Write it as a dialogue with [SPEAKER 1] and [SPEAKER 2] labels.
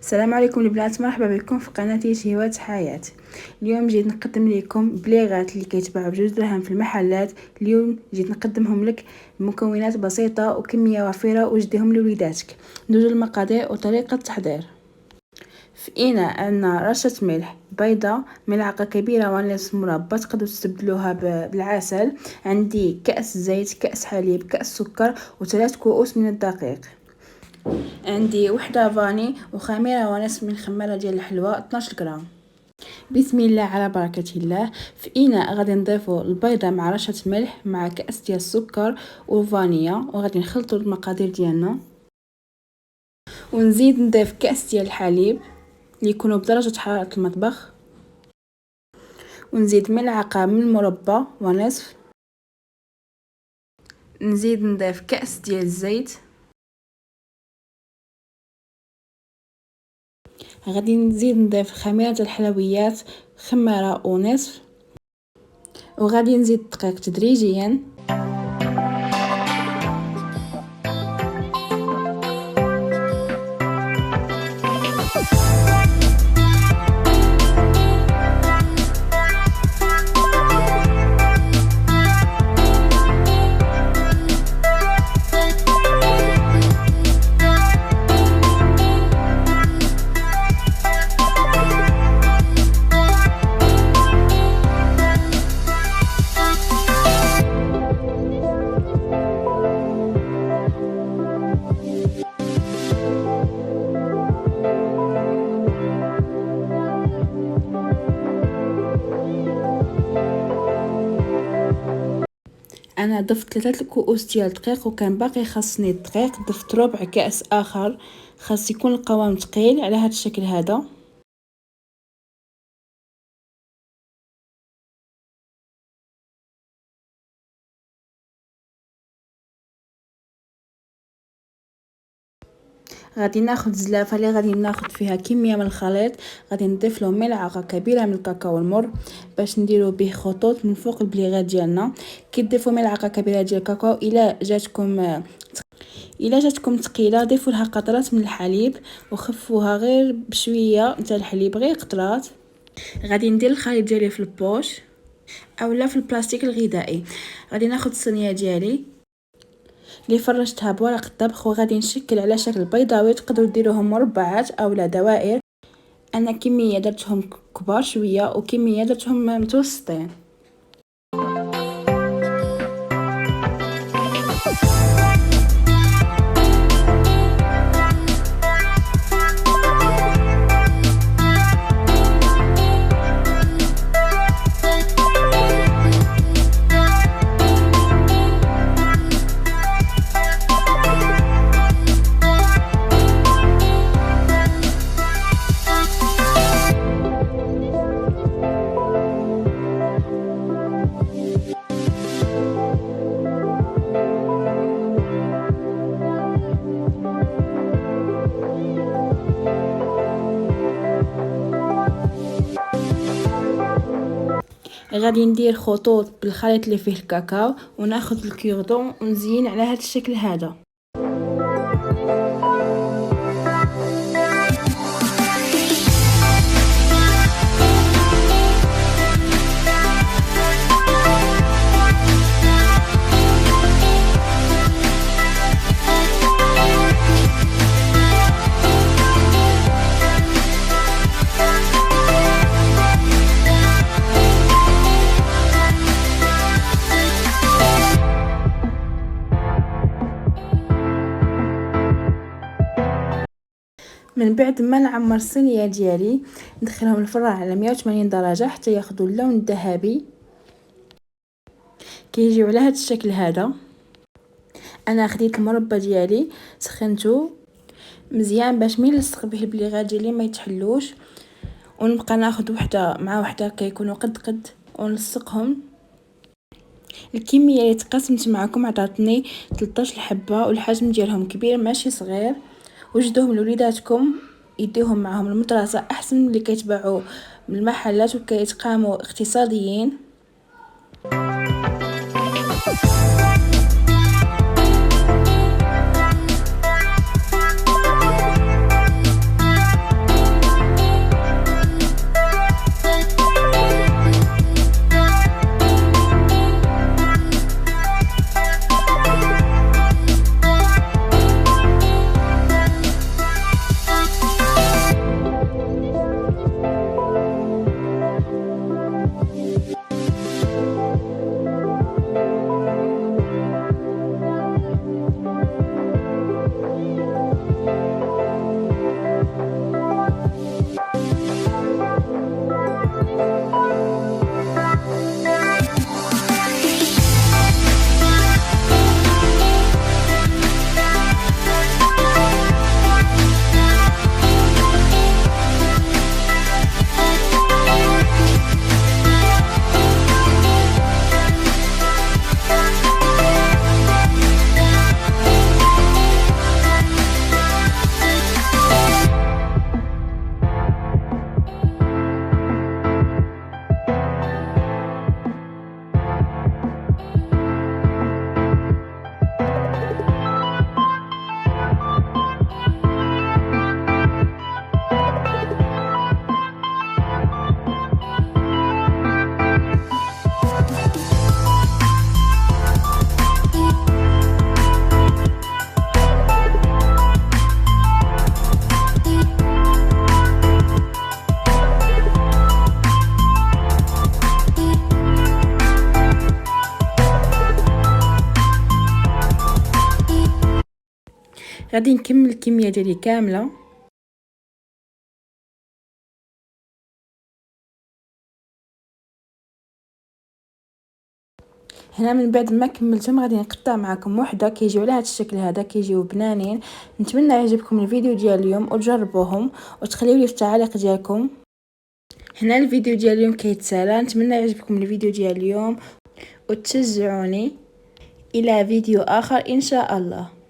[SPEAKER 1] السلام عليكم البنات، مرحبا بكم في قناتي شهوات حياة. اليوم جيت نقدم لكم بليغات اللي كيتباعوا بجوج درهم في المحلات. اليوم جيت نقدمهم لك بمكونات بسيطه وكميه وفيره وجديهم لوليداتك. ندوزو المقادير وطريقه التحضير. في إناء عندنا رشه ملح، بيضه، ملعقه كبيره ونصف مربى تقدروا تستبدلوها بالعسل، عندي كأس زيت، كأس حليب، كأس سكر و3 كؤوس من الدقيق، عندي وحده فاني وخميره ونصف من خميره ديال الحلوى 12 غرام. بسم الله على بركه الله. في اناء غادي نضيفوا البيضه مع رشه ملح مع كاس ديال السكر وفانيا، وغادي نخلطوا المقادير ديالنا، ونزيد نضيف كاس ديال الحليب اللي يكونوا بدرجه حراره المطبخ، ونزيد ملعقه من المربى ونصف، نزيد نضيف كاس ديال الزيت، غادي نزيد نضيف خميره الحلويات خماره ونصف، وغادي نزيد الدقيق تدريجيا. انا ضفت 3 كؤوس ديال الدقيق وكان باقي خاصني الدقيق، ضفت ربع كاس اخر. خاص يكون القوام ثقيل على هذا الشكل هذا. غادي ناخذ زلافه اللي غادي ناخذ فيها كميه من الخليط، غادي نضيف له ملعقه كبيره من الكاكاو المر باش نديرو به خطوط من فوق البليغات ديالنا. كتضيفوا ملعقه كبيره ديال الكاكاو. الا جاتكم ثقيله ضيفوا لها قطرات من الحليب وخفوها غير بشويه تاع الحليب، غير قطرات. غادي ندير الخليط ديالي في البوش اولا في البلاستيك الغذائي. غادي ناخذ الصينيه ديالي اللي فرشتها بورق الطبخ وغادي نشكل على شكل بيضاوي، تقدروا ديروهم مربعات اولا دوائر. انا كميه درتهم كبار شويه وكميه درتهم متوسطين. غادي ندير خطوط بالخليط اللي فيه الكاكاو وناخذ الكيردون ونزين على هذا الشكل هذا. من بعد ما نعمر الصينيه ديالي ندخلهم الفران على 180 درجه حتى ياخذوا اللون الذهبي. كيجيو على هذا الشكل هذا. انا خديت المربى ديالي سخنته مزيان باش ملي نلصق به البليغات ديالي ما يتحلوش، ونبقى ناخذ وحده مع وحده كيكونوا قد ونلصقهم. الكميه اللي تقسمت معكم عطاتني 13 حبه والحجم ديالهم كبير ماشي صغير. وجدوهم لوليداتكم يديهم معهم المدرسه احسن من اللي كيتباعوا من المحلات وكيتقاموا اقتصاديين. غادي نكمل الكميه ديالي كامله. هنا من بعد ما كملتهم غادي نقطع معكم وحده كيجيو على هذا الشكل هذا، كيجيو بنانين. نتمنى يعجبكم الفيديو ديال اليوم وتجربوهم وتخليو لي في التعاليق ديالكم. هنا الفيديو ديال اليوم كيتسالى. نتمنى يعجبكم الفيديو ديال اليوم وتشجعوني. الى فيديو اخر ان شاء الله.